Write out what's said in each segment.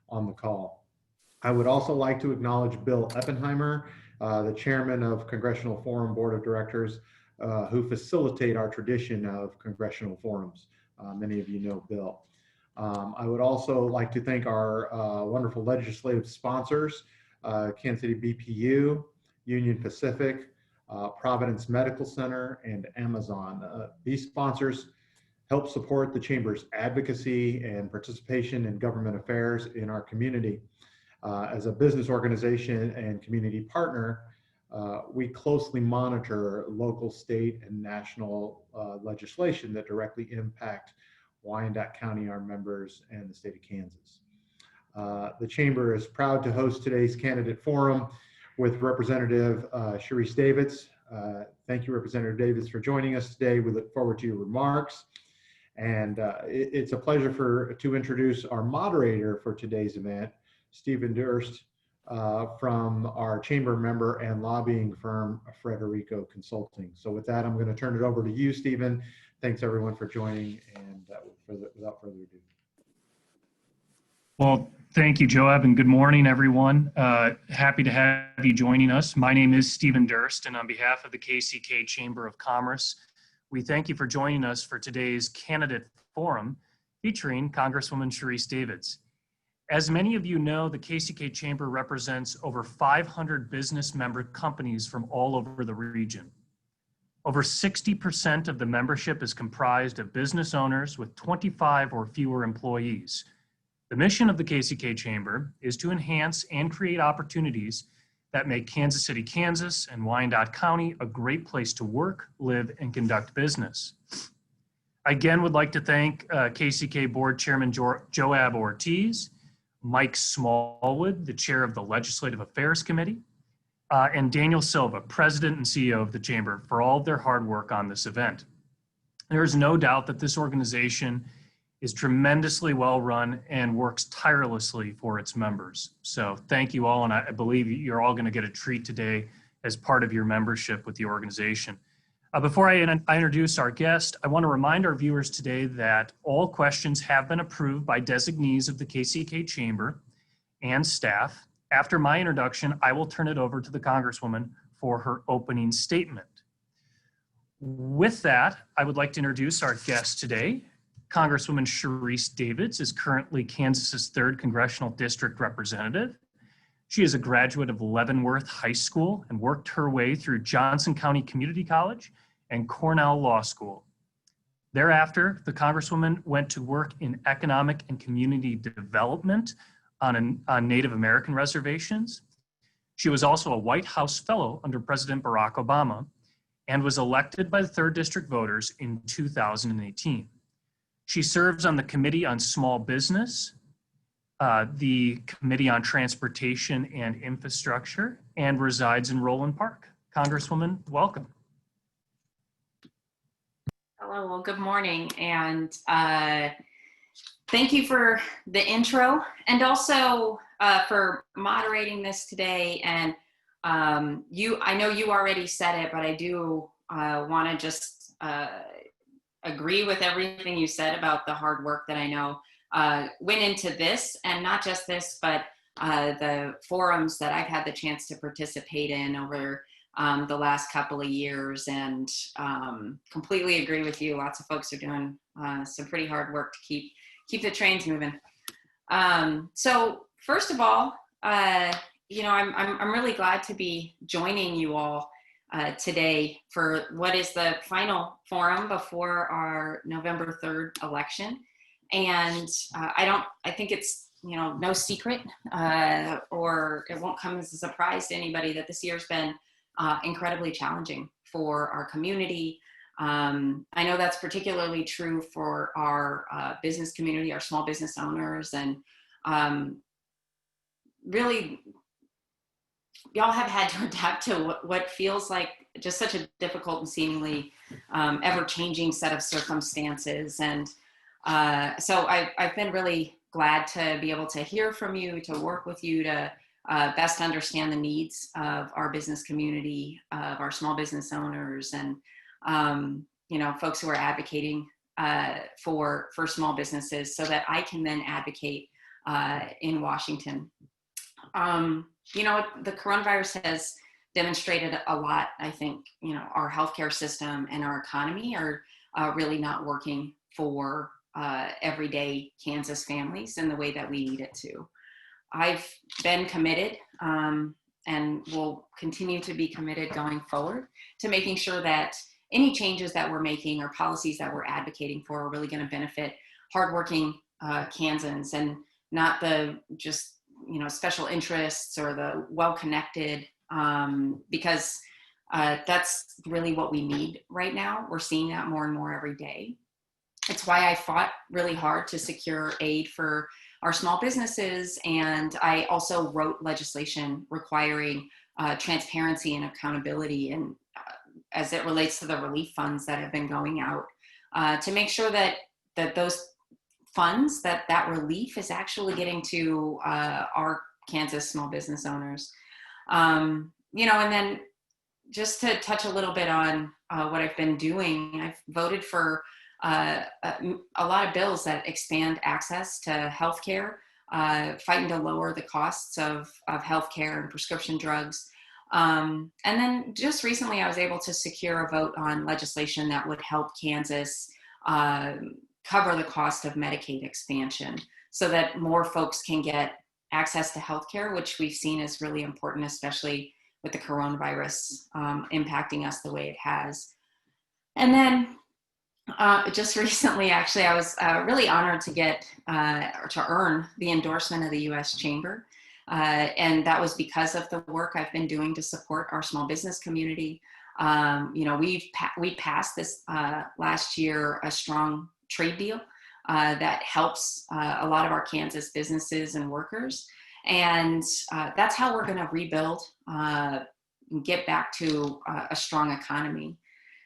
on the call. I would also like to acknowledge Bill Eppenheimer, the chairman of Congressional Forum Board of Directors, who facilitate our tradition of congressional forums. Many of you know Bill. I would also like to thank our wonderful legislative sponsors, Kansas City BPU, Union Pacific, Providence Medical Center, and Amazon. These sponsors help support the Chamber's advocacy and participation in government affairs in our community. As a business organization and community partner, we closely monitor local, state, and national legislation that directly impact Wyandotte County, our members, and the state of Kansas. The Chamber is proud to host today's candidate forum with Representative Sharice Davids. Thank you, Representative Davids, for joining us today. We look forward to your remarks. And it's a pleasure to introduce our moderator for today's event, Stephen Durst, from our chamber member and lobbying firm, Frederico Consulting. So with that, I'm going to turn it over to you, Stephen. Thanks everyone for joining, and without further ado. Well, thank you, Joab, and good morning, everyone. Happy to have you joining us. My name is Stephen Durst, and on behalf of the KCK Chamber of Commerce, we thank you for joining us for today's candidate forum featuring Congresswoman Sharice Davids. As many of you know, the KCK Chamber represents over 500 business member companies from all over the region. Over 60% of the membership is comprised of business owners with 25 or fewer employees. The mission of the KCK Chamber is to enhance and create opportunities that make Kansas City, Kansas and Wyandotte County a great place to work, live, and conduct business. I again would like to thank KCK Board Chairman Joab Ortiz, Mike Smallwood, the chair of the Legislative Affairs Committee, and Daniel Silva, President and CEO of the Chamber, for all of their hard work on this event. There is no doubt that this organization is tremendously well run and works tirelessly for its members. So thank you all, and I believe you're all going to get a treat today as part of your membership with the organization. Before I introduce our guest, I want to remind our viewers today that all questions have been approved by designees of the KCK Chamber and staff. After my introduction, I will turn it over to the Congresswoman for her opening statement. With that, I would like to introduce our guest today. Congresswoman Sharice Davids is currently Kansas's 3rd Congressional District Representative. She is a graduate of Leavenworth High School and worked her way through Johnson County Community College and Cornell Law School. Thereafter, the Congresswoman went to work in economic and community development on Native American reservations. She was also a White House Fellow under President Barack Obama and was elected by the 3rd District voters in 2018. She serves on the Committee on Small Business, the Committee on Transportation and Infrastructure, and resides in Roland Park. Congresswoman, welcome. Hello, well, good morning, and thank you for the intro, and also for moderating this today. And I know you already said it, but I do want to just agree with everything you said about the hard work that I know went into this, and not just this, but the forums that I've had the chance to participate in over the last couple of years, and completely agree with you. Lots of folks are doing some pretty hard work to keep the trains moving. So first of all, you know, I'm really glad to be joining you all today for what is the final forum before our November 3rd election. And I think it's, you know, no secret or it won't come as a surprise to anybody that this year's been incredibly challenging for our community. I know that's particularly true for our business community, our small business owners, and really y'all have had to adapt to what feels like just such a difficult and seemingly ever-changing set of circumstances. And so I've been really glad to be able to hear from you, to work with you, to best understand the needs of our business community, of our small business owners, and you know, folks who are advocating for small businesses, so that I can then advocate in Washington. The coronavirus has demonstrated a lot. I think, our healthcare system and our economy are really not working for everyday Kansas families in the way that we need it to. I've been committed and will continue to be committed going forward to making sure that any changes that we're making or policies that we're advocating for are really going to benefit hardworking Kansans and not the just, special interests or the well-connected, because that's really what we need right now. We're seeing that more and more every day. It's why I fought really hard to secure aid for our small businesses. And I also wrote legislation requiring transparency and accountability, and as it relates to the relief funds that have been going out, to make sure that those funds, that relief is actually getting to our Kansas small business owners. And then just to touch a little bit on what I've been doing, I've voted for a lot of bills that expand access to healthcare, fighting to lower the costs of healthcare and prescription drugs. And then just recently, I was able to secure a vote on legislation that would help Kansas cover the cost of Medicaid expansion so that more folks can get access to healthcare, which we've seen is really important, especially with the coronavirus impacting us the way it has. And then just recently, actually, I was really honored to get or to earn the endorsement of the U.S. Chamber. And that was because of the work I've been doing to support our small business community. We passed this last year a strong trade deal that helps a lot of our Kansas businesses and workers. And that's how we're going to rebuild, get back to a strong economy.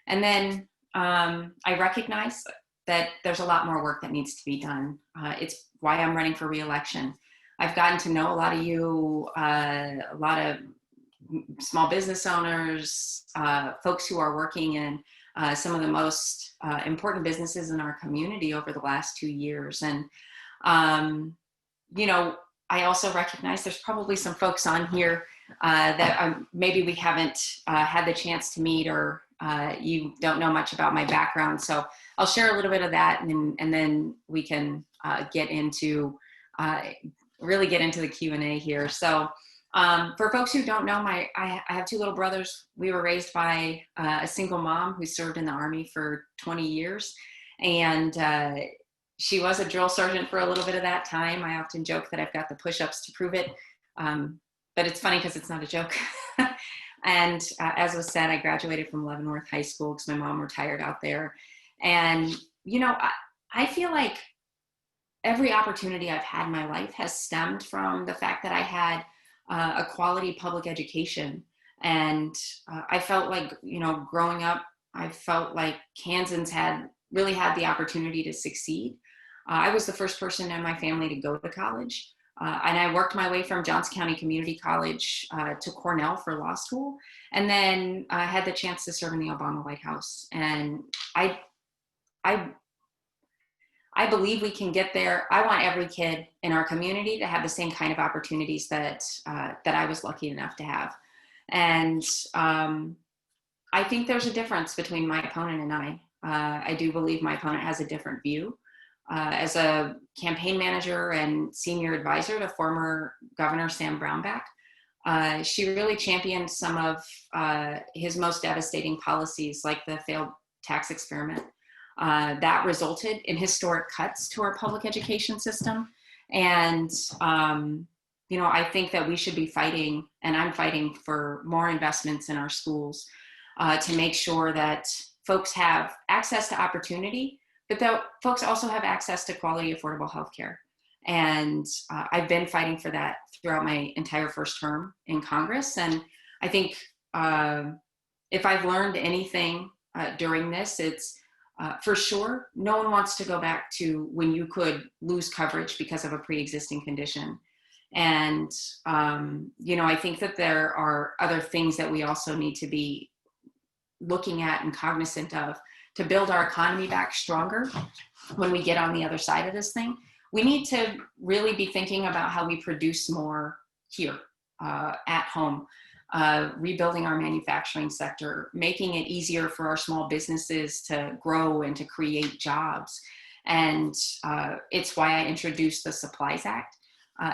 And then I recognize that there's a lot more work that needs to be done. It's why I'm running for re-election. I've gotten to know a lot of you, a lot of small business owners, folks who are working in some of the most important businesses in our community over the last 2 years. And, I also recognize there's probably some folks on here that maybe we haven't had the chance to meet, or you don't know much about my background. So I'll share a little bit of that, and then we can really get into the Q&A here. So for folks who don't know, I have 2 little brothers. We were raised by a single mom who served in the Army for 20 years. And she was a drill sergeant for a little bit of that time. I often joke that I've got the push-ups to prove it. But it's funny because it's not a joke. And as was said, I graduated from Leavenworth High School because my mom retired out there. And, I feel like every opportunity I've had in my life has stemmed from the fact that I had a quality public education. And I felt like, growing up, I felt like Kansans really had the opportunity to succeed. I was the first person in my family to go to college. And I worked my way from Johnson County Community College to Cornell for law school. And then I had the chance to serve in the Obama White House. And I believe we can get there. I want every kid in our community to have the same kind of opportunities that I was lucky enough to have. And I think there's a difference between my opponent and I. I do believe my opponent has a different view. As a campaign manager and senior advisor to former Governor Sam Brownback, she really championed some of his most devastating policies, like the failed tax experiment. That resulted in historic cuts to our public education system. And, I think that we should be fighting, and I'm fighting for more investments in our schools to make sure that folks have access to opportunity, but that folks also have access to quality, affordable healthcare. And I've been fighting for that throughout my entire first term in Congress. And I think if I've learned anything during this, it's for sure, no one wants to go back to when you could lose coverage because of a pre-existing condition. And, I think that there are other things that we also need to be looking at and cognizant of to build our economy back stronger when we get on the other side of this thing. we need to really be thinking about how we produce more here at home, rebuilding our manufacturing sector, making it easier for our small businesses to grow and to create jobs. And it's why I introduced the Supplies Act.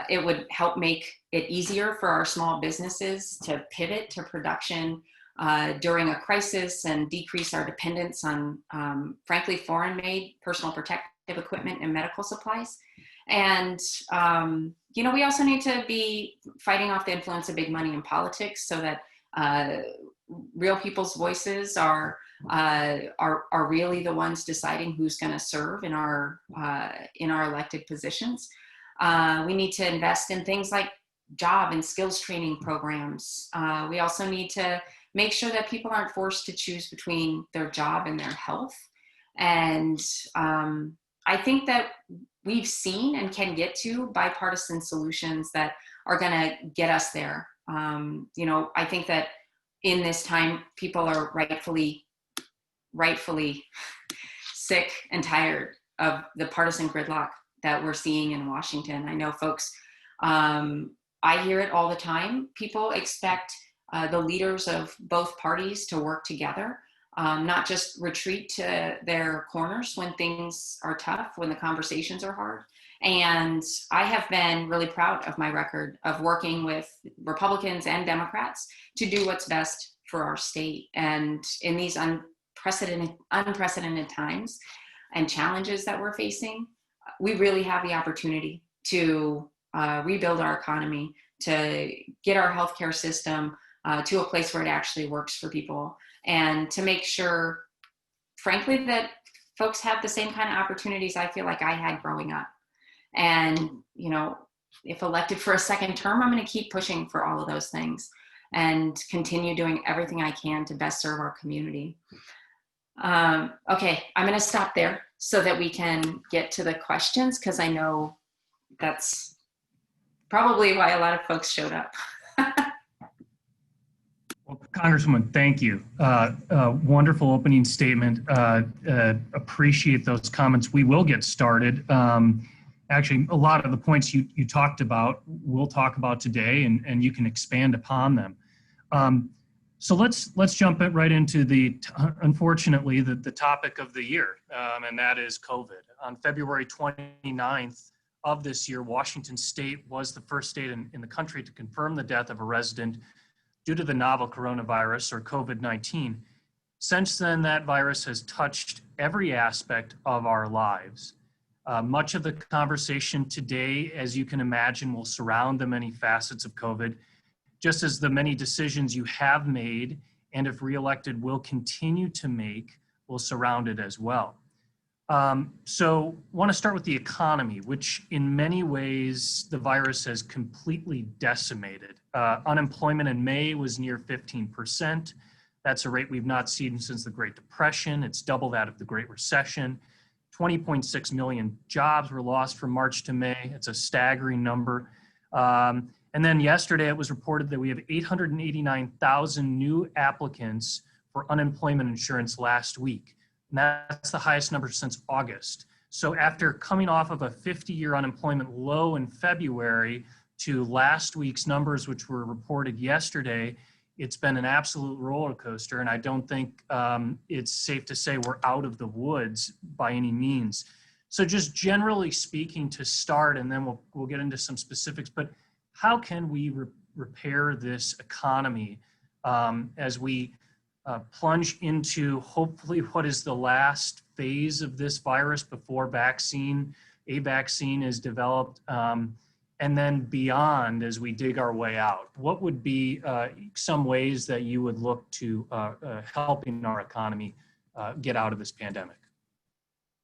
It would help make it easier for our small businesses to pivot to production during a crisis and decrease our dependence on, frankly, foreign-made personal protective equipment and medical supplies. And, we also need to be fighting off the influence of big money in politics so that real people's voices are really the ones deciding who's going to serve in our elected positions. We need to invest in things like job and skills training programs. We also need to make sure that people aren't forced to choose between their job and their health. And I think that we've seen and can get to bipartisan solutions that are going to get us there. I think that in this time, people are rightfully sick and tired of the partisan gridlock that we're seeing in Washington. I know folks, I hear it all the time. People expect the leaders of both parties to work together, not just retreat to their corners when things are tough, when the conversations are hard. And I have been really proud of my record of working with Republicans and Democrats to do what's best for our state. And in these unprecedented times and challenges that we're facing, we really have the opportunity to rebuild our economy, to get our healthcare system to a place where it actually works for people, and to make sure, frankly, that folks have the same kind of opportunities I feel like I had growing up. And, if elected for a second term, I'm going to keep pushing for all of those things and continue doing everything I can to best serve our community. Okay, I'm going to stop there so that we can get to the questions, because I know that's probably why a lot of folks showed up. Well, Congresswoman, thank you. Wonderful opening statement. Appreciate those comments. We will get started. Actually, a lot of the points you talked about, we'll talk about today, and you can expand upon them. So let's jump right into unfortunately, the topic of the year, and that is COVID. On February 29th of this year, Washington State was the first state in the country to confirm the death of a resident due to the novel coronavirus, or COVID-19. Since then, that virus has touched every aspect of our lives. Much of the conversation today, as you can imagine, will surround the many facets of COVID, just as the many decisions you have made and if reelected will continue to make will surround it as well. So I want to start with the economy, which in many ways the virus has completely decimated. Unemployment in May was near 15%. That's a rate we've not seen since the Great Depression. It's double that of the Great Recession. 20.6 million jobs were lost from March to May. It's a staggering number. And then yesterday it was reported that we have 889,000 new applicants for unemployment insurance last week. And that's the highest number since August. So after coming off of a 50-year unemployment low in February to last week's numbers, which were reported yesterday, it's been an absolute roller coaster. And I don't think it's safe to say we're out of the woods by any means. So just generally speaking to start, and then we'll get into some specifics, but how can we repair this economy as we plunge into hopefully what is the last phase of this virus before a vaccine is developed, and then beyond as we dig our way out? What would be some ways that you would look to helping our economy get out of this pandemic?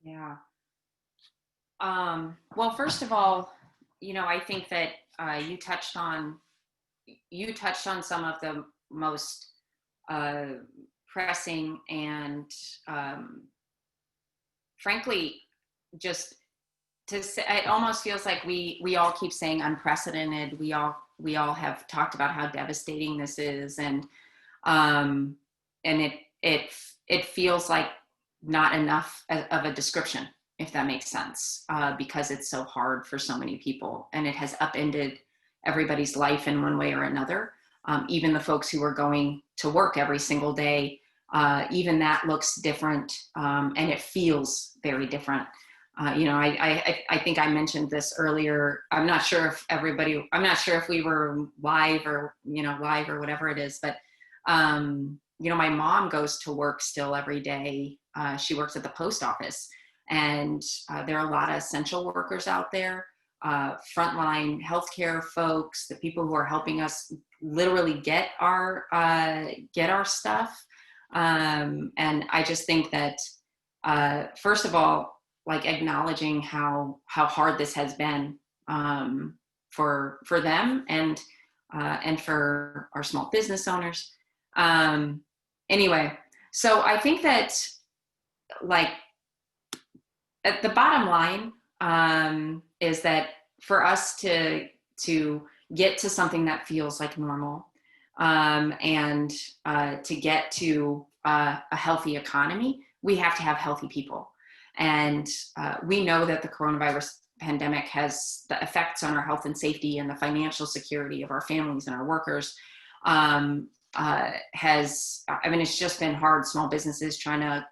Yeah. Well, first of all, I think that you touched on some of the most pressing and frankly, just to say, it almost feels like we all keep saying unprecedented. We all have talked about how devastating this is, and it feels like not enough of a description if that makes sense, because it's so hard for so many people, and it has upended everybody's life in one way or another. Even the folks who are going to work every single day, even that looks different, and it feels very different. I think I mentioned this earlier. I'm not sure if we were live or whatever it is, but my mom goes to work still every day. She works at the post office, and there are a lot of essential workers out there, frontline healthcare folks, the people who are helping us literally get our stuff. And I just think that, first of all, like acknowledging how hard this has been for them and for our small business owners. Anyway, so I think that, like, at the bottom line is that for us to get to something that feels like normal, and to get to a healthy economy, we have to have healthy people. And we know that the coronavirus pandemic has the effects on our health and safety and the financial security of our families and our workers. It's just been hard. Small businesses trying to,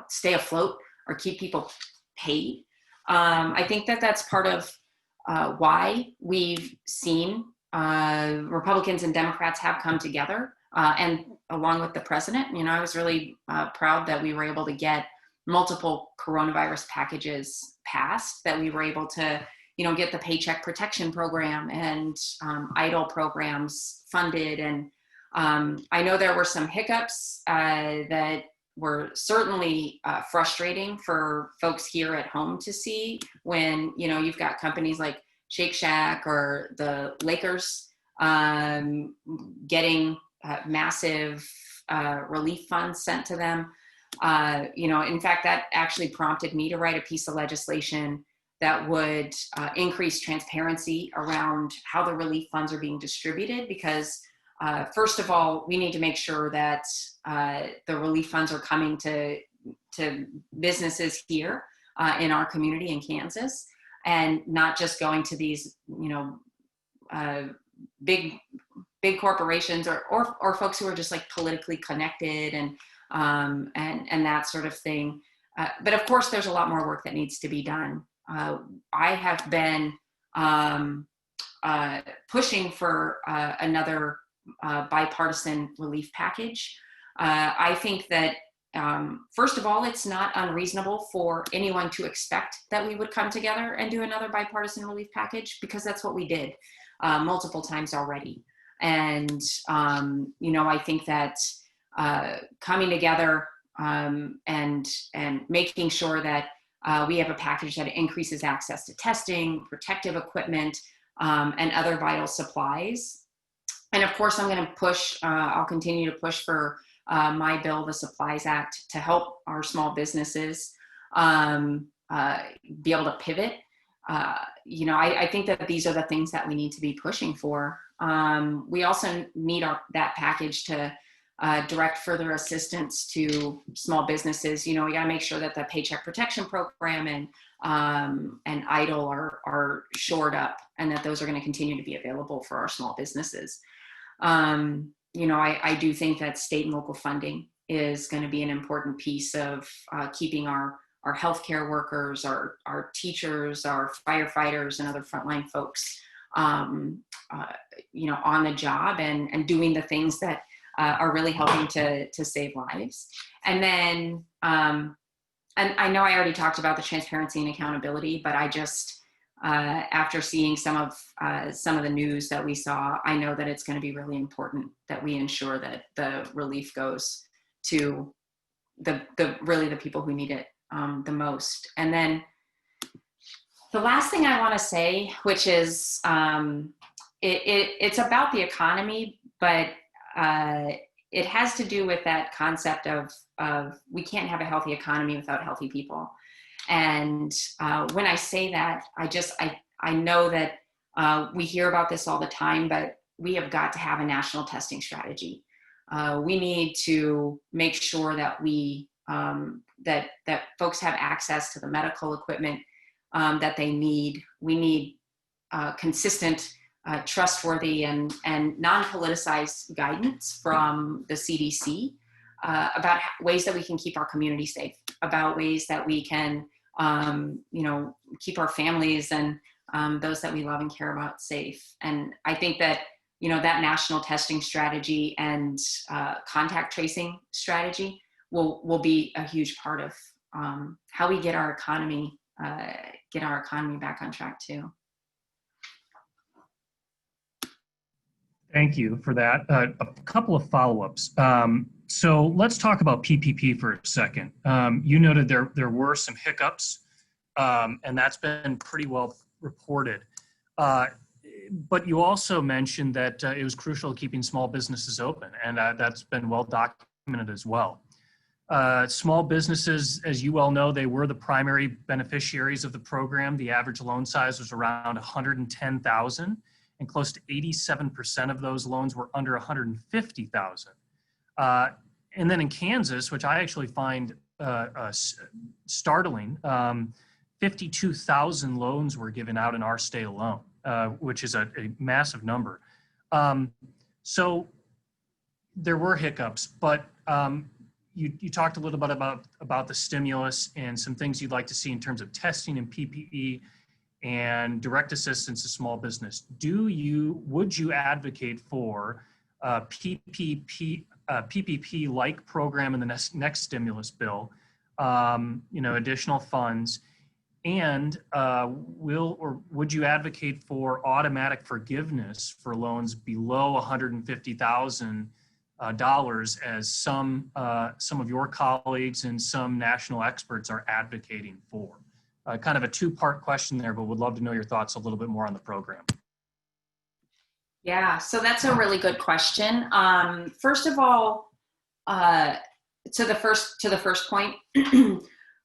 stay afloat or keep people paid. I think that that's part of why we've seen Republicans and Democrats have come together, and along with the president. I was really proud that we were able to get multiple coronavirus packages passed, that we were able to, get the Paycheck Protection Program and EIDL programs funded. And I know there were some hiccups that were certainly frustrating for folks here at home to see when, you've got companies like Shake Shack or the Lakers getting massive relief funds sent to them. In fact, that actually prompted me to write a piece of legislation that would increase transparency around how the relief funds are being distributed, because first of all, we need to make sure that the relief funds are coming to businesses here in our community in Kansas, and not just going to these, big corporations or folks who are just like politically connected and that sort of thing. But of course, there's a lot more work that needs to be done. I have been pushing for another bipartisan relief package. I think that, first of all, it's not unreasonable for anyone to expect that we would come together and do another bipartisan relief package, because that's what we did multiple times already. And, I think that coming together and making sure that we have a package that increases access to testing, protective equipment, and other vital supplies. And of course, I'll continue to push for my bill, the Supplies Act, to help our small businesses be able to pivot. I think that these are the things that we need to be pushing for. We also need that package to direct further assistance to small businesses. We got to make sure that the Paycheck Protection Program and EIDL are shored up, and that those are going to continue to be available for our small businesses. I do think that state and local funding is going to be an important piece of keeping our healthcare workers, our teachers, our firefighters, and other frontline folks, on the job and doing the things that are really helping to save lives. And then, and I know I already talked about the transparency and accountability, but I just, after seeing some of the news that we saw, I know that it's going to be really important that we ensure that the relief goes to the people who need it the most. And then the last thing I want to say, which is it's about the economy, but it has to do with that concept of we can't have a healthy economy without healthy people. And when I say that, I know that we hear about this all the time, but we have got to have a national testing strategy. We need to make sure that we that folks have access to the medical equipment that they need. We need consistent, trustworthy, and non-politicized guidance from the CDC about ways that we can keep our community safe, about ways that we can, keep our families and those that we love and care about safe. And I think that, that national testing strategy and contact tracing strategy will be a huge part of how we get our economy back on track too. Thank you for that. A couple of follow-ups. So let's talk about PPP for a second. You noted there were some hiccups, and that's been pretty well reported. But you also mentioned that it was crucial keeping small businesses open, and that's been well documented as well. Small businesses, as you well know, they were the primary beneficiaries of the program. The average loan size was around 110,000, and close to 87% of those loans were under 150,000. And then in Kansas, which I actually find startling, 52,000 loans were given out in our state alone, which is a massive number. So there were hiccups, but you talked a little bit about the stimulus and some things you'd like to see in terms of testing and PPE and direct assistance to small business. Would you advocate for PPP-like program in the next stimulus bill, additional funds, and would you advocate for automatic forgiveness for loans below $150,000 as some of your colleagues and some national experts are advocating for? Kind of a two-part question there, but would love to know your thoughts a little bit more on the program. Yeah, so that's a really good question. First of all, to the first point,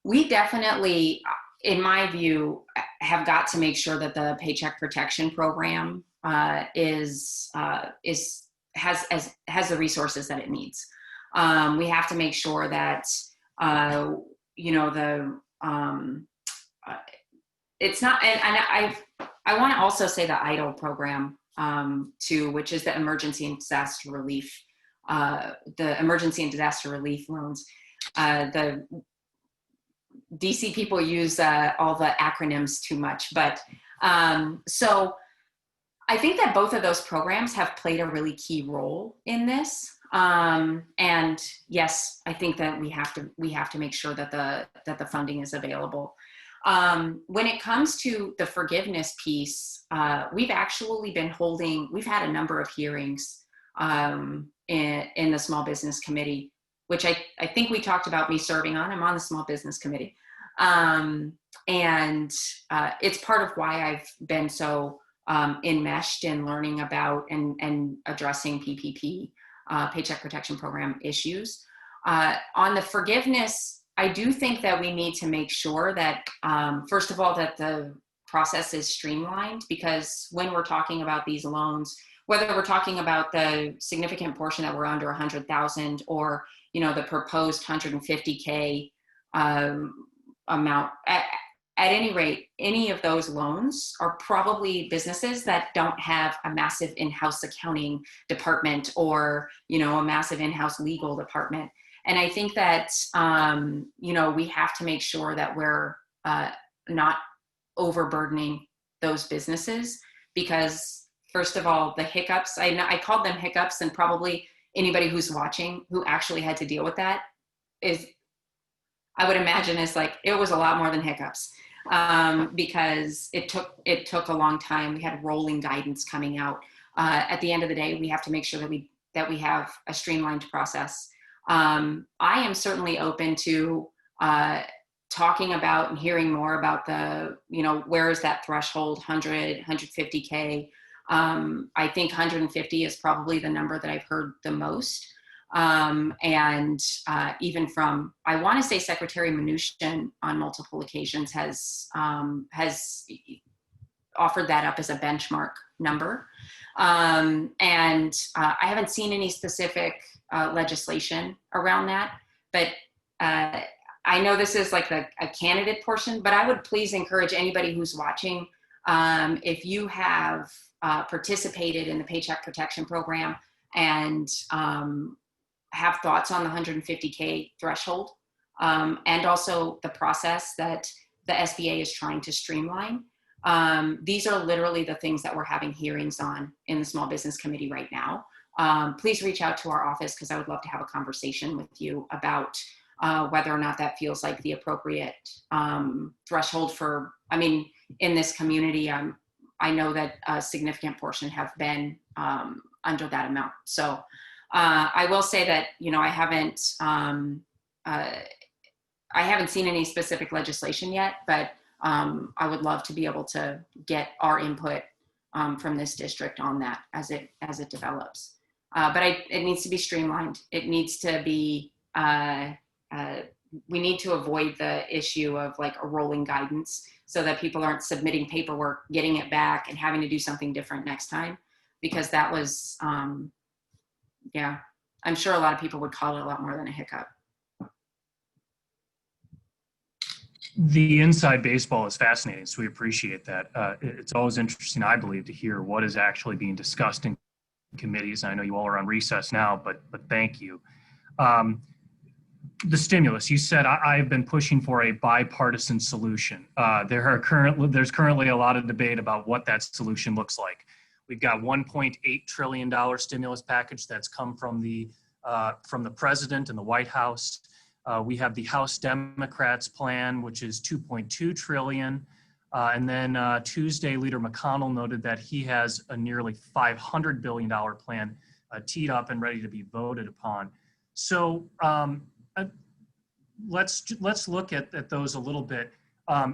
we definitely, in my view, have got to make sure that the Paycheck Protection Program has the resources that it needs. We have to make sure that it's not, and I want to also say the EIDL program too, which is the Emergency and Disaster Relief, the Emergency and Disaster Relief loans. The DC people use all the acronyms too much, but so I think that both of those programs have played a really key role in this. And yes, I think that we have to make sure that the funding is available. When it comes to the forgiveness piece, we've actually we've had a number of hearings in the Small Business Committee, which I think we talked about me serving on. I'm on the Small Business Committee. And it's part of why I've been so enmeshed in learning about and addressing PPP, Paycheck Protection Program issues. On the forgiveness, I do think that we need to make sure that, first of all, that the process is streamlined, because when we're talking about these loans, whether we're talking about the significant portion that we're under 100,000 or, the proposed 150K amount, at any rate, any of those loans are probably businesses that don't have a massive in-house accounting department or, a massive in-house legal department. And I think that, we have to make sure that we're not overburdening those businesses, because first of all, the hiccups, I called them hiccups, and probably anybody who's watching who actually had to deal with that I would imagine it's like, it was a lot more than hiccups, because it took a long time. We had rolling guidance coming out. At the end of the day, we have to make sure that we have a streamlined process. I am certainly open to talking about and hearing more about where is that threshold, 100, 150K. I think 150 is probably the number that I've heard the most. And even from, I want to say Secretary Mnuchin on multiple occasions has offered that up as a benchmark number. And I haven't seen any specific legislation around that, but I know this is like a candidate portion, but I would please encourage anybody who's watching, if you have participated in the Paycheck Protection Program and have thoughts on the 150K threshold, and also the process that the SBA is trying to streamline. These are literally the things that we're having hearings on in the Small Business Committee right now. Please reach out to our office because I would love to have a conversation with you about whether or not that feels like the appropriate threshold for, I mean, in this community, I know that a significant portion have been under that amount. So I will say that, I haven't seen any specific legislation yet, but I would love to be able to get our input from this district on that as it develops. But it needs to be streamlined. It needs to be, we need to avoid the issue of like a rolling guidance so that people aren't submitting paperwork, getting it back and having to do something different next time, because that was, yeah, I'm sure a lot of people would call it a lot more than a hiccup. The inside baseball is fascinating, so we appreciate that. It's always interesting, I believe, to hear what is actually being discussed in committees. I know you all are on recess now, but thank you. The stimulus, you said I've been pushing for a bipartisan solution. There's currently a lot of debate about what that solution looks like. We've got $1.8 trillion stimulus package that's come from the president and the White House. We have the House Democrats plan, which is $2.2 trillion. And then Tuesday, Leader McConnell noted that he has a nearly $500 billion plan teed up and ready to be voted upon. So let's look at those a little bit.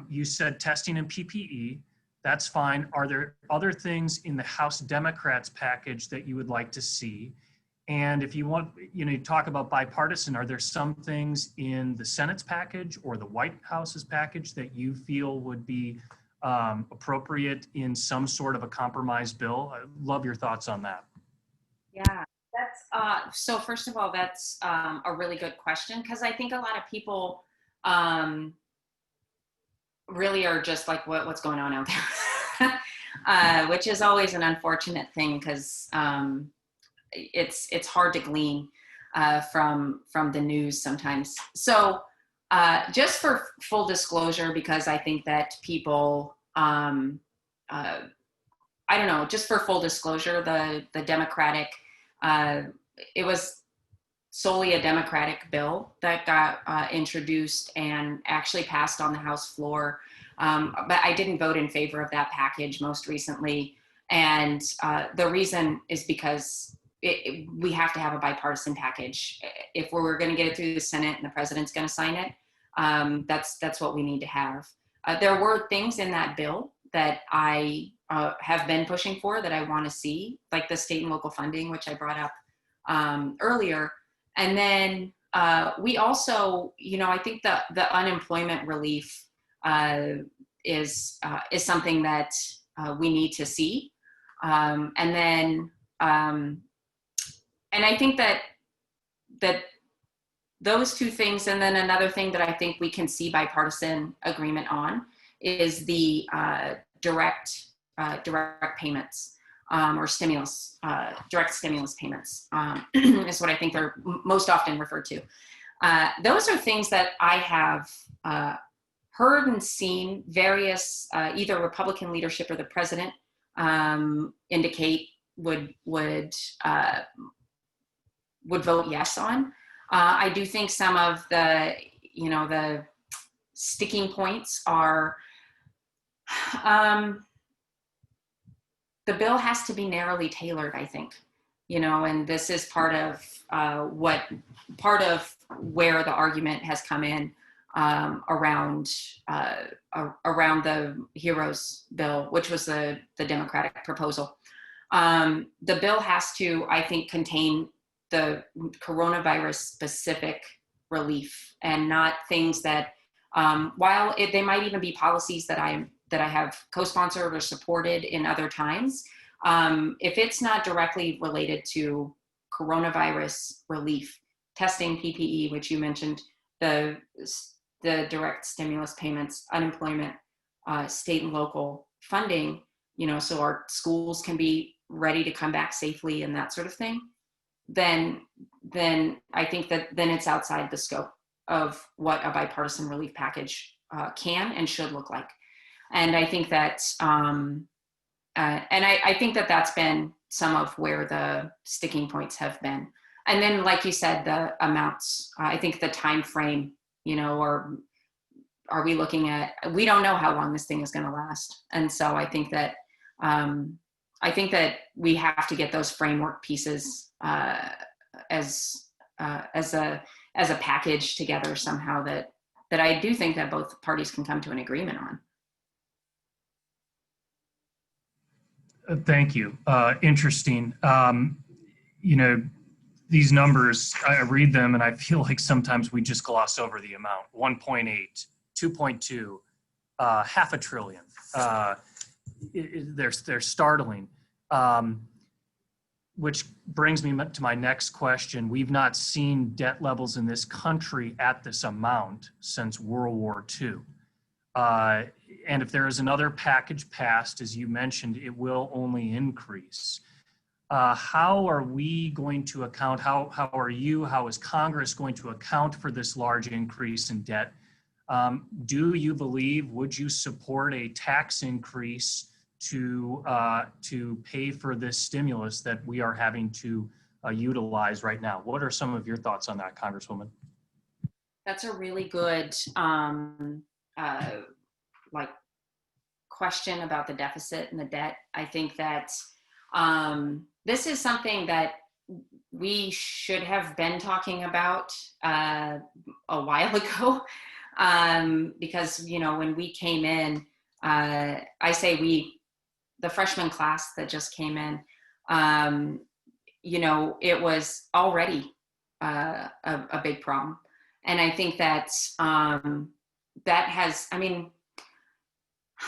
You said testing and PPE. That's fine. Are there other things in the House Democrats package that you would like to see? And if you want, you talk about bipartisan, are there some things in the Senate's package or the White House's package that you feel would be appropriate in some sort of a compromise bill? I'd love your thoughts on that. Yeah, that's, so first of all, that's a really good question, because I think a lot of people really are just like, what's going on out there? Which is always an unfortunate thing, because it's hard to glean from the news sometimes. So just for full disclosure, because I think that people, I don't know, just for full disclosure, the Democratic, it was solely a Democratic bill that got introduced and actually passed on the House floor. But I didn't vote in favor of that package most recently. And the reason is because we have to have a bipartisan package. If we're going to get it through the Senate and the president's going to sign it, that's what we need to have. There were things in that bill that I have been pushing for that I want to see, like the state and local funding, which I brought up earlier. And then we also, I think the unemployment relief is something that we need to see. And then, and I think that those two things, and then another thing that I think we can see bipartisan agreement on is the direct payments or stimulus, direct stimulus payments is what I think they're most often referred to. Those are things that I have heard and seen various either Republican leadership or the president indicate would vote yes on. I do think some of the sticking points are the bill has to be narrowly tailored, I think, and this is part of where the argument has come in around the HEROES bill, which was the Democratic proposal. The bill has to, I think, contain the coronavirus specific relief and not things that, while they might even be policies that I have co-sponsored or supported in other times, if it's not directly related to coronavirus relief, testing, PPE, which you mentioned, the direct stimulus payments, unemployment, state and local funding, so our schools can be ready to come back safely and that sort of thing, then I think that then it's outside the scope of what a bipartisan relief package can and should look like. And I think that, I think that that's been some of where the sticking points have been. And then, like you said, the amounts, I think the time frame, or are we looking at, we don't know how long this thing is going to last. And so I think that we have to get those framework pieces as a package together somehow that I do think that both parties can come to an agreement on. Thank you. Interesting. These numbers, I read them and I feel like sometimes we just gloss over the amount. 1.8, 2.2, half a trillion. They're startling. Which brings me to my next question. We've not seen debt levels in this country at this amount since World War II. And if there is another package passed, as you mentioned, it will only increase. How are we going to account, how is Congress going to account for this large increase in debt? Do you believe, would you support a tax increase to pay for this stimulus that we are having to utilize right now? What are some of your thoughts on that, Congresswoman? That's a really good question about the deficit and the debt. I think that this is something that we should have been talking about a while ago, because when we came in, I say the freshman class that just came in, it was already a big problem. And I think that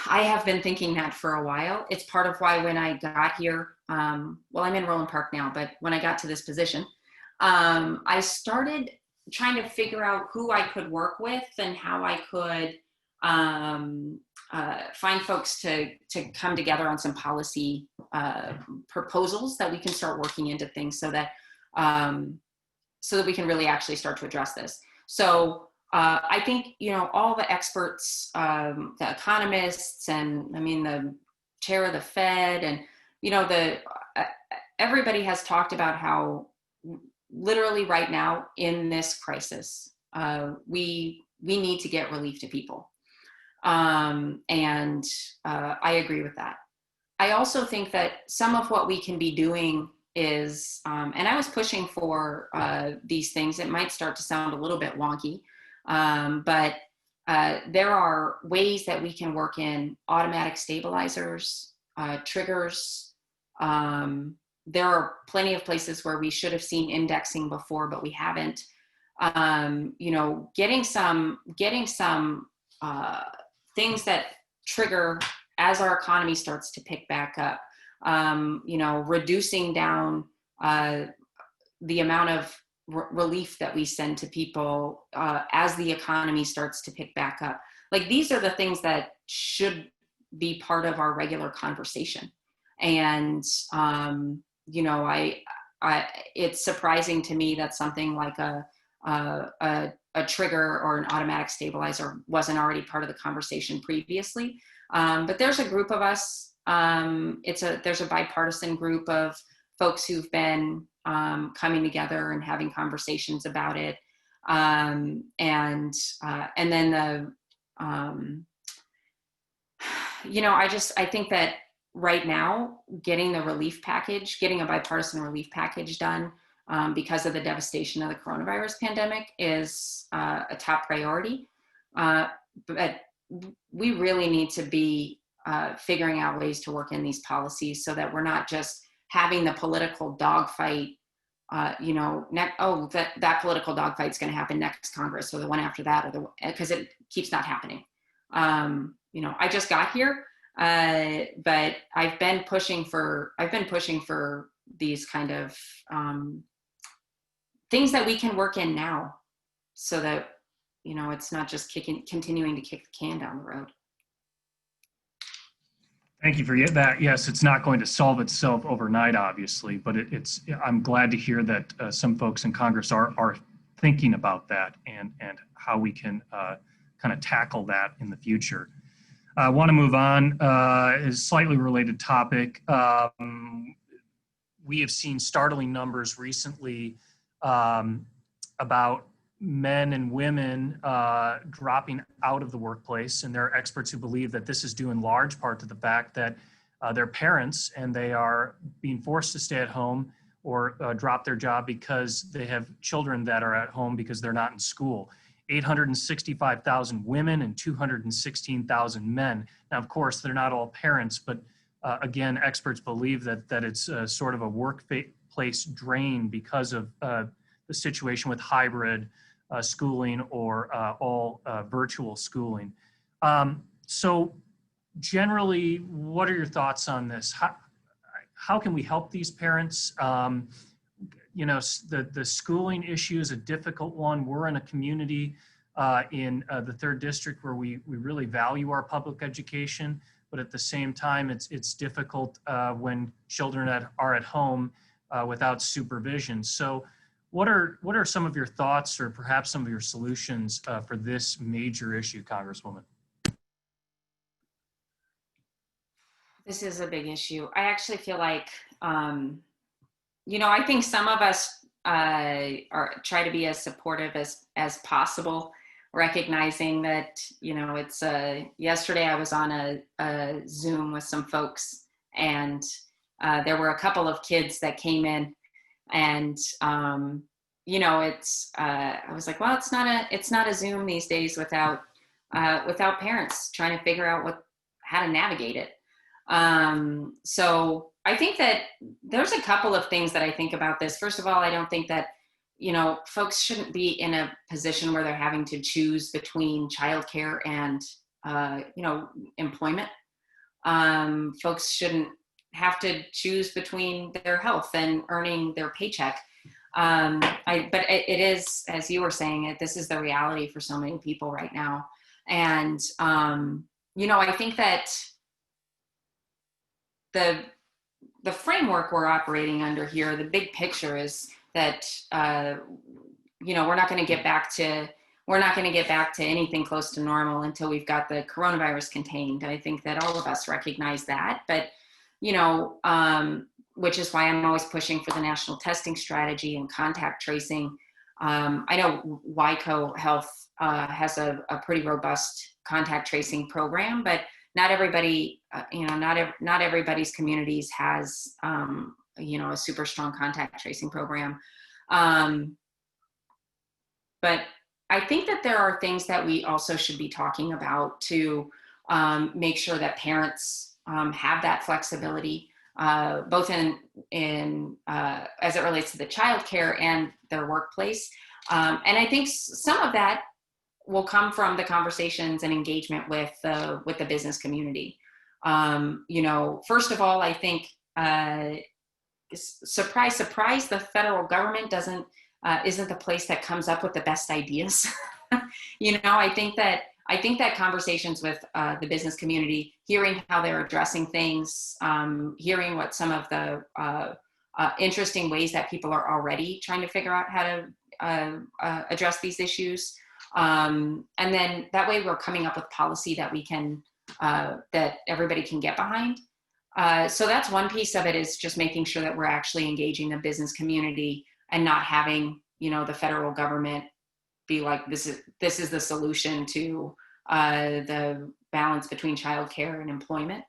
I have been thinking that for a while. It's part of why when I got here, I'm in Roland Park now, but when I got to this position, I started trying to figure out who I could work with and how I could find folks to come together on some policy proposals that we can start working into things so that we can really actually start to address this. So I think, all the experts, the economists, and the chair of the Fed, and, everybody has talked about how literally right now in this crisis, we need to get relief to people. And I agree with that. I also think that some of what we can be doing is, and I was pushing for these things, it might start to sound a little bit wonky, but there are ways that we can work in automatic stabilizers, triggers. There are plenty of places where we should have seen indexing before, but we haven't. Getting some things that trigger as our economy starts to pick back up. Reducing down the amount of relief that we send to people as the economy starts to pick back up. Like, these are the things that should be part of our regular conversation. And, it's surprising to me that something like a trigger or an automatic stabilizer wasn't already part of the conversation previously. But there's a group of us, there's a bipartisan group of folks who've been coming together and having conversations about it. And then I think that right now, getting a bipartisan relief package done because of the devastation of the coronavirus pandemic is a top priority. But we really need to be figuring out ways to work in these policies so that we're not just having the political dogfight, that political dogfight is going to happen next Congress or the one after that, because it keeps not happening. I just got here, but I've been pushing for these kind of things that we can work in now, so that it's not just continuing to kick the can down the road. Thank you for that. Yes, it's not going to solve itself overnight, obviously, but I'm glad to hear that some folks in Congress are thinking about that and how we can kind of tackle that in the future. I want to move on, is a slightly related topic. We have seen startling numbers recently about men and women dropping out of the workplace, and there are experts who believe that this is due in large part to the fact that they're parents and they are being forced to stay at home or drop their job because they have children that are at home because they're not in school. 865,000 women and 216,000 men. Now, of course, they're not all parents, but again, experts believe that it's sort of a workplace drain because of the situation with hybrid schooling or all virtual schooling. So generally, what are your thoughts on this? How can we help these parents? The schooling issue is a difficult one. We're in a community in the 3rd District where we really value our public education, but at the same time, it's difficult when children are at home without supervision. So what are some of your thoughts or perhaps some of your solutions for this major issue, Congresswoman? This is a big issue. I actually feel like, I think some of us try to be as supportive as possible, recognizing that, it's yesterday I was on a Zoom with some folks, and there were a couple of kids that came in, and I was like, well, it's not a Zoom these days without parents trying to figure out how to navigate it. So I think that there's a couple of things that I think about this. First of all, I don't think that, folks shouldn't be in a position where they're having to choose between childcare and, employment. Folks shouldn't have to choose between their health and earning their paycheck. But it is, as you were saying, this is the reality for so many people right now. And, I think that the framework we're operating under here, the big picture is that, we're not going to get back to anything close to normal until we've got the coronavirus contained. I think that all of us recognize that, but, which is why I'm always pushing for the national testing strategy and contact tracing. I know WICO Health has a pretty robust contact tracing program, but not everybody, not everybody's communities has, a super strong contact tracing program. But I think that there are things that we also should be talking about to make sure that parents have that flexibility, both in as it relates to the childcare and their workplace. And I think some of that will come from the conversations and engagement with the business community. First of all, I think, surprise, surprise, the federal government isn't the place that comes up with the best ideas. I think that conversations with the business community, hearing how they're addressing things, hearing what some of the interesting ways that people are already trying to figure out how to address these issues. And then that way we're coming up with policy that we can, that everybody can get behind. So that's one piece of it, is just making sure that we're actually engaging the business community and not having, the federal government be like, this is the solution to the balance between childcare and employment.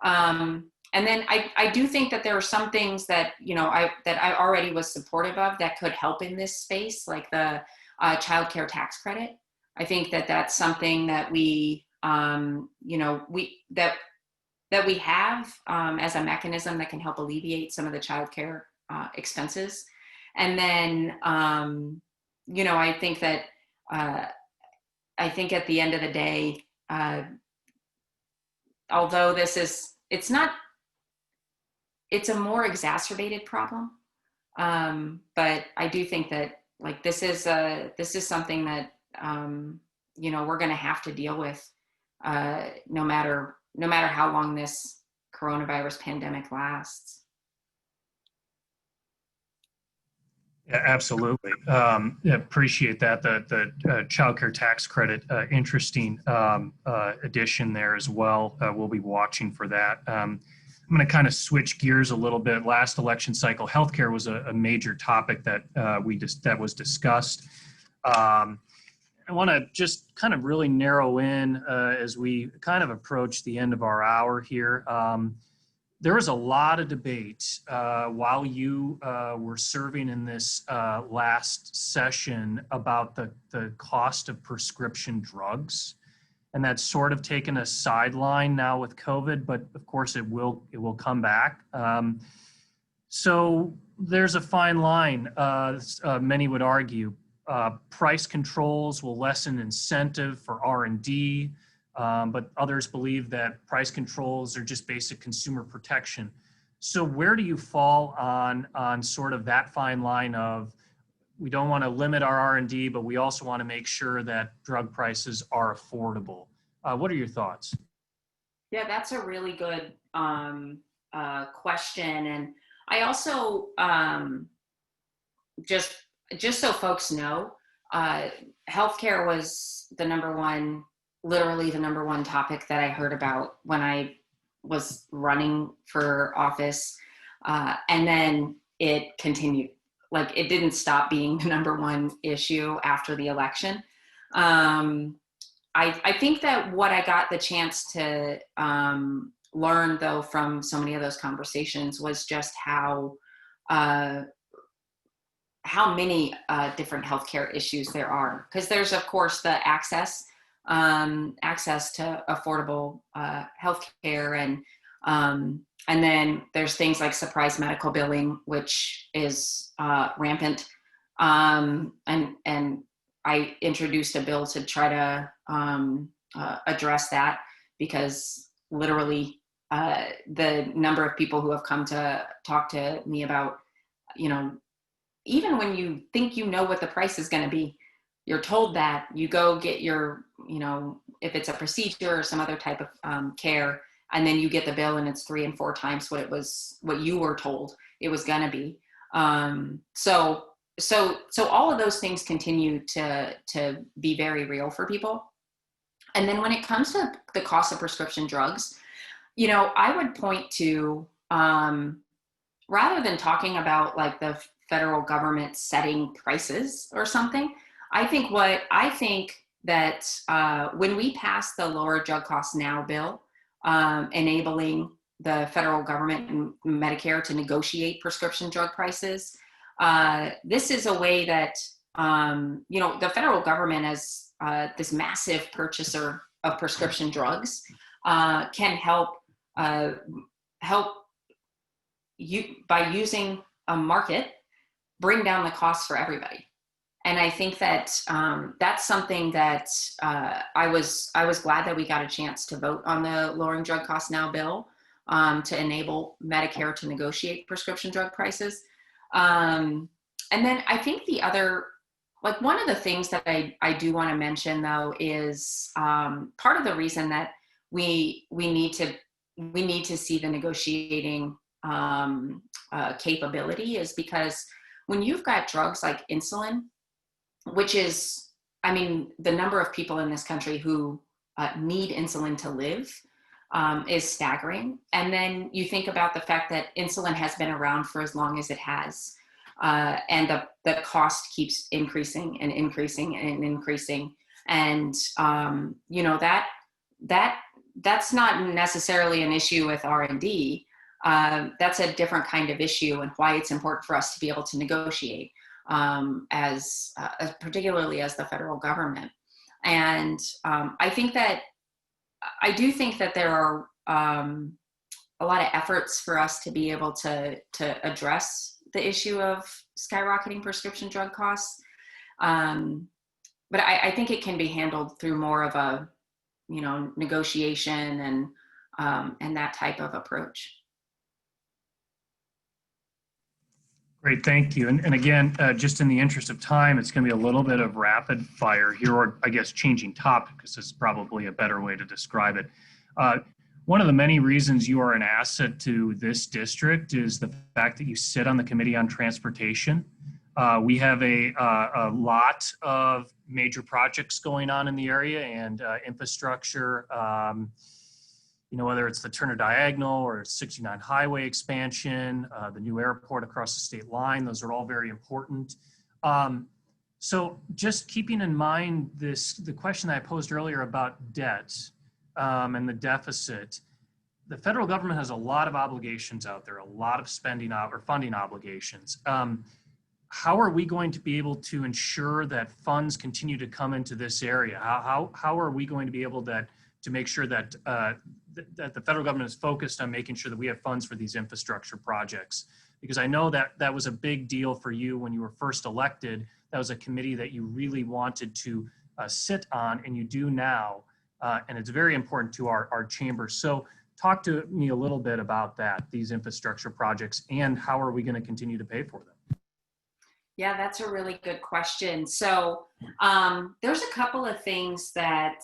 And then I do think that there are some things that, I already was supportive of that could help in this space, like the child care tax credit. I think that that's something that we have as a mechanism that can help alleviate some of the child care expenses. And then, I think that I think at the end of the day, although it's a more exacerbated problem, but I do think that, like, this is something that we're going to have to deal with no matter how long this coronavirus pandemic lasts. Yeah, absolutely. Appreciate that. The child care tax credit, interesting addition there as well. We'll be watching for that. I'm going to kind of switch gears a little bit. Last election cycle, healthcare was a major topic that that was discussed. I want to just kind of really narrow in as we kind of approach the end of our hour here. There was a lot of debate while you were serving in this last session about the cost of prescription drugs. And that's sort of taken a sideline now with COVID, but of course it will come back. So there's a fine line, many would argue. Price controls will lessen incentive for R&D. But others believe that price controls are just basic consumer protection. So where do you fall on sort of that fine line of, we don't want to limit our R&D, but we also want to make sure that drug prices are affordable? What are your thoughts? Yeah, that's a really good question. And I also, just so folks know, healthcare was literally the number one topic that I heard about when I was running for office. And then it continued. Like, it didn't stop being the number one issue after the election. I think that what I got the chance to learn, though, from so many of those conversations was just how many different healthcare issues there are. Because there's, of course, the access to affordable healthcare, and then there's things like surprise medical billing, which is rampant. And I introduced a bill to try to address that, because literally the number of people who have come to talk to me about, even when you think you know what the price is going to be, you're told that you go get your, if it's a procedure or some other type of care, and then you get the bill and it's 3 and 4 times what you were told it was going to be. So all of those things continue to be very real for people. And then when it comes to the cost of prescription drugs, I would point to, rather than talking about like the federal government setting prices or something, I think that when we passed the Lower Drug Costs Now bill, enabling the federal government and Medicare to negotiate prescription drug prices, this is a way that, the federal government, as this massive purchaser of prescription drugs, can help you, by using a market, bring down the costs for everybody. And I think that that's something that I was glad that we got a chance to vote on the Lowering Drug Costs Now bill to enable Medicare to negotiate prescription drug prices. And then I think the other, like, one of the things that I do want to mention, though, is part of the reason that we need to see the negotiating capability is because when you've got drugs like insulin, which is, the number of people in this country who need insulin to live is staggering. And then you think about the fact that insulin has been around for as long as it has, and the cost keeps increasing and increasing and increasing. And, that's not necessarily an issue with R&D. That's a different kind of issue, and why it's important for us to be able to negotiate as particularly as the federal government. And I do think that there are a lot of efforts for us to be able to address the issue of skyrocketing prescription drug costs. But I think it can be handled through more of a, negotiation and that type of approach. Great, thank you. And again, just in the interest of time, it's going to be a little bit of rapid fire here, or I guess changing topic, because this is probably a better way to describe it. One of the many reasons you are an asset to this district is the fact that you sit on the Committee on Transportation. We have a lot of major projects going on in the area and infrastructure. Whether it's the Turner Diagonal or 69 highway expansion, the new airport across the state line, those are all very important. So just keeping in mind the question that I posed earlier about debt and the deficit, the federal government has a lot of obligations out there, a lot of spending or funding obligations. How are we going to be able to ensure that funds continue to come into this area? How are we going to be able to make sure that that the federal government is focused on making sure that we have funds for these infrastructure projects? Because I know that was a big deal for you when you were first elected. That was a committee that you really wanted to sit on, and you do now. And it's very important to our chamber. So talk to me a little bit about these infrastructure projects, and how are we going to continue to pay for them? Yeah, that's a really good question. So there's a couple of things that,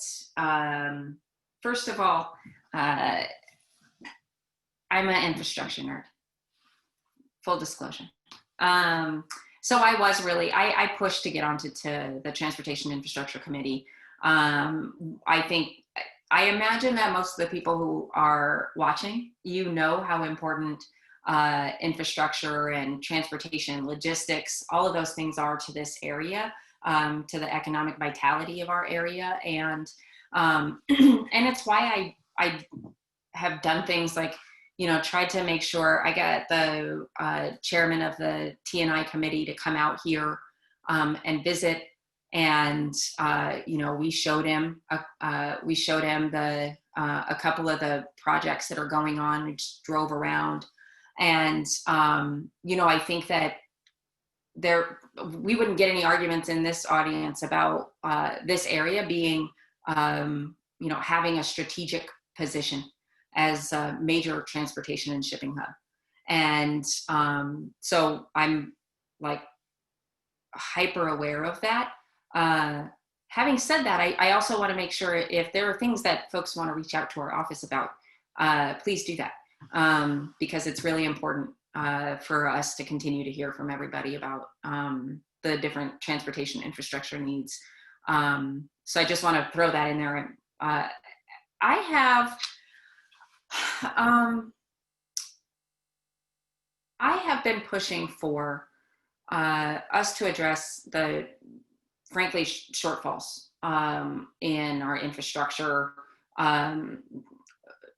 first of all, I'm an infrastructure nerd, full disclosure. So I pushed to get onto the Transportation Infrastructure Committee. I imagine that most of the people who are watching, how important infrastructure and transportation, logistics, all of those things are to this area, to the economic vitality of our area. And it's why I have done things like, tried to make sure I got the chairman of the T&I committee to come out here and visit. And, we showed him a couple of the projects that are going on. We just drove around. And, I think that we wouldn't get any arguments in this audience about this area being, having a strategic position as a major transportation and shipping hub. And so I'm like hyper aware of that. Having said that, I also want to make sure if there are things that folks want to reach out to our office about, please do that. Because it's really important for us to continue to hear from everybody about the different transportation infrastructure needs. So I just want to throw that in there. I have been pushing for us to address the, frankly, shortfalls in our infrastructure,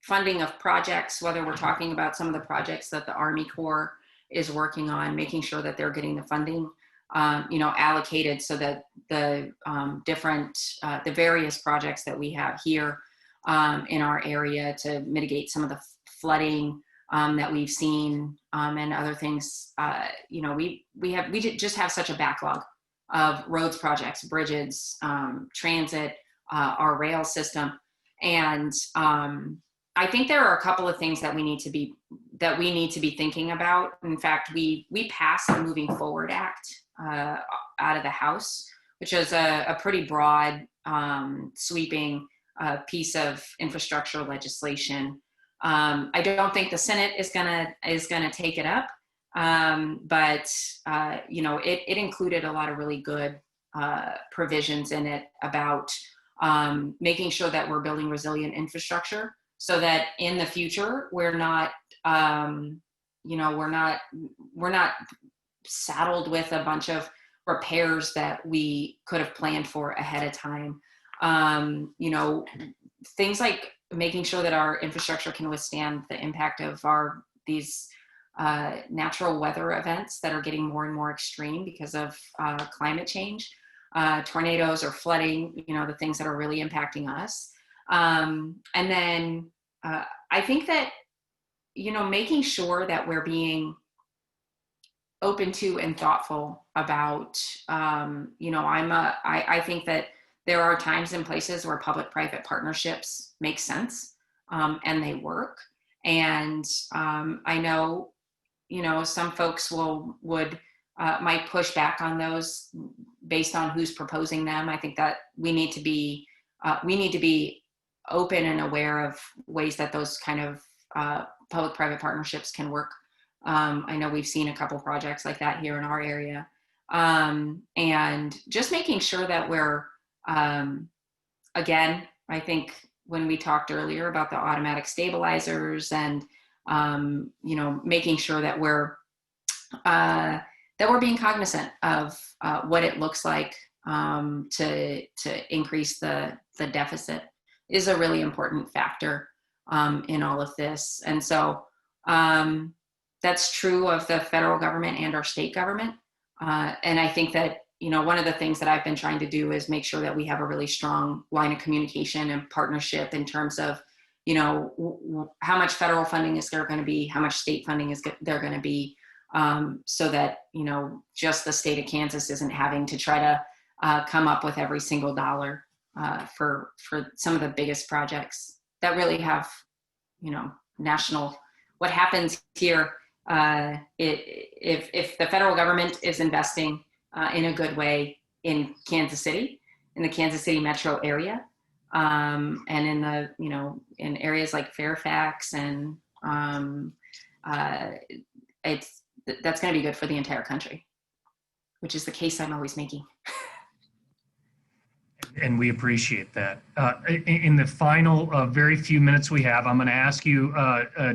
funding of projects, whether we're talking about some of the projects that the Army Corps is working on, making sure that they're getting the funding, allocated so that the the various projects that we have here in our area to mitigate some of the flooding that we've seen and other things. We just have such a backlog of roads projects, bridges, transit, our rail system, and I think there are a couple of things that we need to be thinking about. In fact, we passed the Moving Forward Act out of the House, which is a pretty broad, sweeping piece of infrastructure legislation. I don't think the Senate is gonna take it up, but it included a lot of really good provisions in it about making sure that we're building resilient infrastructure, so that in the future we're not saddled with a bunch of repairs that we could have planned for ahead of time. Things like making sure that our infrastructure can withstand the impact of these natural weather events that are getting more and more extreme because of climate change, tornadoes or flooding, the things that are really impacting us. And then I think that, making sure that we're being open to and thoughtful about, I think that there are times and places where public-private partnerships make sense and they work. And I know some folks might push back on those based on who's proposing them. I think that we need to be open and aware of ways that those kind of public-private partnerships can work. I know we've seen a couple projects like that here in our area. And just making sure that we're, again, I think when we talked earlier about the automatic stabilizers and, making sure that we're being cognizant of what it looks like to increase the deficit is a really important factor in all of this. And so that's true of the federal government and our state government. And I think that, one of the things that I've been trying to do is make sure that we have a really strong line of communication and partnership in terms of, how much federal funding is there going to be, how much state funding is there going to be, so that, just the state of Kansas isn't having to try to come up with every single dollar for some of the biggest projects that really have, national. What happens here, if the federal government is investing in a good way in Kansas City, in the Kansas City metro area, and in the, in areas like Fairfax, and that's going to be good for the entire country, which is the case I'm always making. And we appreciate that. In the final very few minutes we have, I'm going to ask you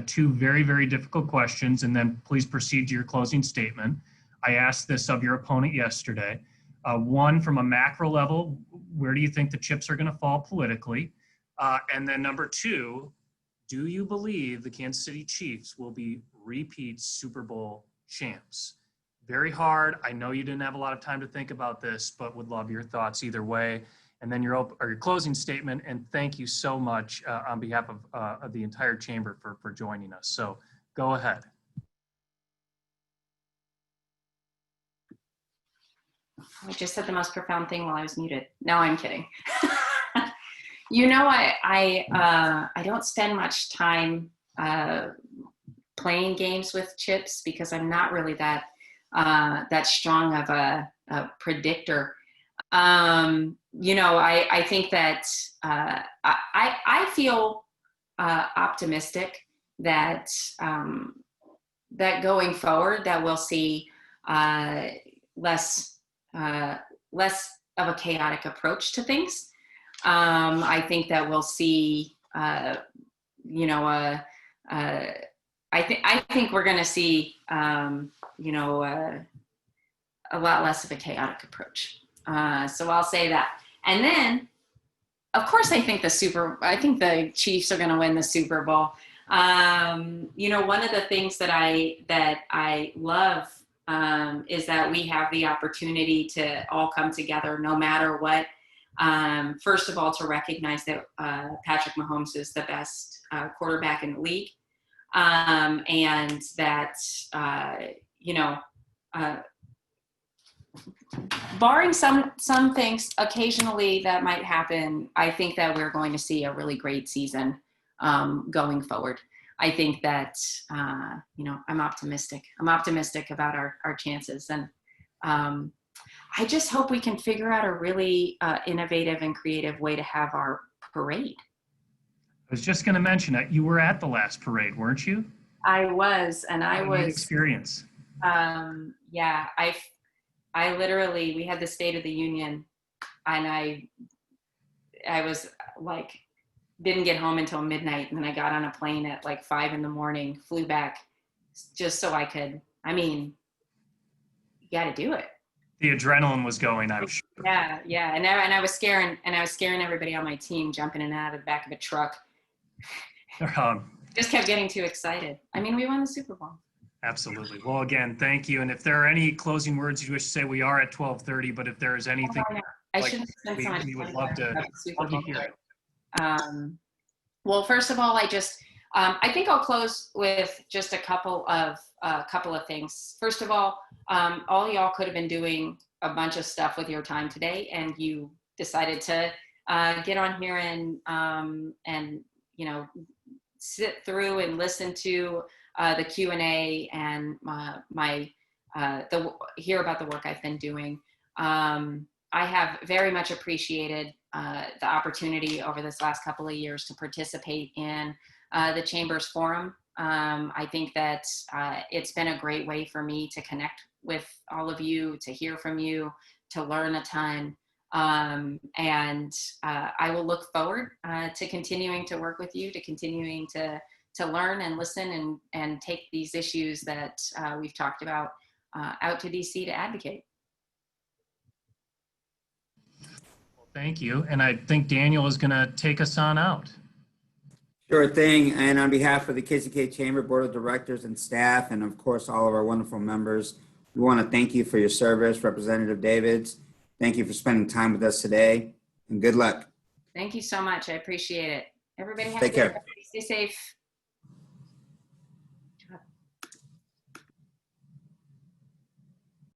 two very, very difficult questions, and then please proceed to your closing statement. I asked this of your opponent yesterday. One, from a macro level, where do you think the chips are going to fall politically? And then number two, do you believe the Kansas City Chiefs will be repeat Super Bowl champs? Very hard. I know you didn't have a lot of time to think about this, but would love your thoughts either way. And then your closing statement. And thank you so much on behalf of the entire chamber for joining us. So go ahead. I just said the most profound thing while I was muted. No, I'm kidding. I don't spend much time playing games with chips because I'm not really that strong of a predictor. I think that I feel optimistic that that going forward that we'll see less of a chaotic approach to things. I think that we'll see I think we're going to see a lot less of a chaotic approach. So I'll say that. And then, of course, I think the Chiefs are going to win the Super Bowl. One of the things that I love is that we have the opportunity to all come together no matter what. First of all, to recognize that Patrick Mahomes is the best quarterback in the league. And that, barring some things occasionally that might happen, I think that we're going to see a really great season going forward. I think that, I'm optimistic. I'm optimistic about our chances. And I just hope we can figure out a really innovative and creative way to have our parade. I was just going to mention that you were at the last parade, weren't you? I was, and I was. Experience. Yeah, I literally, we had the State of the Union, and I was like, didn't get home until midnight, and then I got on a plane at like 5 a.m, flew back just so I could. I mean, you got to do it. The adrenaline was going, I'm sure. Yeah, and I was scaring everybody on my team, jumping in and out of the back of a truck. Just kept getting too excited. I mean, we won the Super Bowl. Absolutely. Well, again, thank you. And if there are any closing words you wish to say, we are at 12:30, but if there is anything, I shouldn't spend so much we would time love to hear it. Well, first of all, I think I'll close with just a couple of things. First of all y'all could have been doing a bunch of stuff with your time today, and you decided to get on here and sit through and listen to the Q&A and hear about the work I've been doing. I have very much appreciated the opportunity over this last couple of years to participate in the Chamber's Forum. I think that it's been a great way for me to connect with all of you, to hear from you, to learn a ton. And I will look forward to continuing to work with you, to continuing to learn and listen and take these issues that we've talked about out to DC to advocate. Well, thank you. And I think Daniel is going to take us on out. Sure thing. And on behalf of the KCK Chamber Board of Directors and staff, and of course, all of our wonderful members, we want to thank you for your service, Representative Davids. Thank you for spending time with us today, and good luck. Thank you so much. I appreciate it. Everybody have Take a good care. day. Stay safe.